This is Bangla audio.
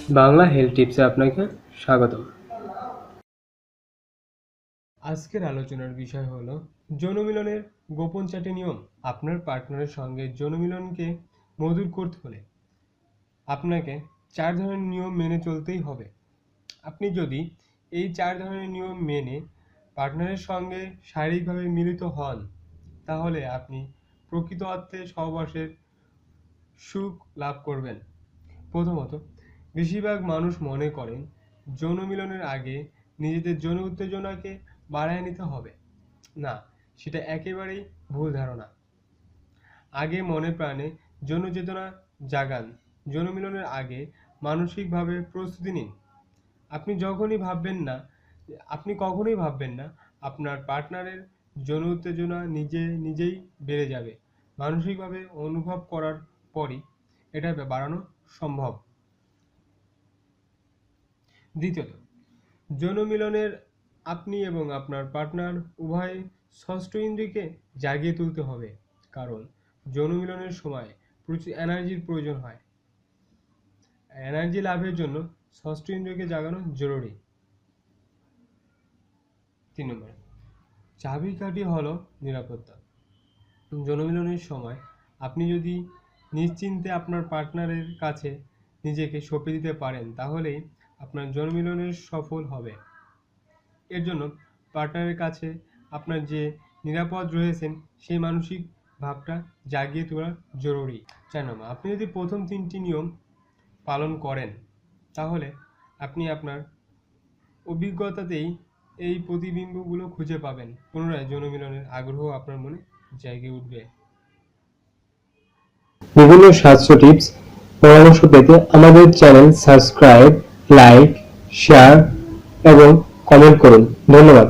বাংলা হেলথ টিপসে আপনাকে স্বাগতম। আজকের আলোচনার বিষয় হলো যৌন মিলনের গোপন 4টি নিয়ম। আপনার পার্টনারের সঙ্গে যৌন মিলনকে মধুর করতে হলে আপনাকে 4 ধরনের নিয়ম মেনে চলতেই হবে। আপনি যদি এই 4 ধরনের নিয়ম মেনে পার্টনারের সঙ্গে শারীরিকভাবে মিলিত হন, তাহলে আপনি প্রকৃত অর্থে সহবাসের সুখ লাভ করবেন। প্রথমত, বেশিরভাগ মানুষ মনে করেন যৌন মিলনের আগে নিজেদের যৌন উত্তেজনাকে বাড়ায় নিতে হবে। না, সেটা একেবারেই ভুল ধারণা। আগে মনে প্রাণে যৌন চেতনা জাগান। যৌন মিলনের আগে মানসিকভাবে প্রস্তুতি নিন। আপনি কখনোই ভাববেন না আপনার পার্টনারের যৌন উত্তেজনা নিজেই বেড়ে যাবে। মানসিকভাবে অনুভব করার পরই এটা বাড়ানো সম্ভব। দ্বিতীয়ত, যৌন মিলনের আপনি এবং আপনার পার্টনার উভয় ষষ্ঠ ইন্দ্রিয়কে জাগিয়ে তুলতে হবে, কারণ যৌন মিলনের সময় প্রচুর এনার্জির প্রয়োজন হয়। এনার্জি লাভের জন্য ষষ্ঠ ইন্দ্রিয়কে জাগানো জরুরি। 3 নম্বর, চাবিকাঠি হলো নিরাপত্তা। যৌন মিলনের সময় আপনি যদি নিশ্চিন্তে আপনার পার্টনারের কাছে নিজেকে সঁপে দিতে পারেন, তাহলেই আপনার যৌন মিলনের সফল হবে। এর জন্য পার্টনারের কাছে আপনার যে নিরাপদ রয়েছেন সেই মানসিক ভাবটা জাগিয়ে তোলা জরুরি। 4 নম্বর, আপনি যদি প্রথম 3টি নিয়ম পালন করেন, তাহলে আপনি আপনার অভিজ্ঞতাতেই এই প্রতিবিম্বগুলো খুঁজে পাবেন। পুনরায় যৌন মিলনের আগ্রহ আপনার মনে জেগে উঠবে। বিভিন্ন স্বাস্থ্য টিপস পরামর্শ পেতে আমাদের চ্যানেল সাবস্ক্রাইব, লাইক, শেয়ার এবং কমেন্ট করুন। ধন্যবাদ।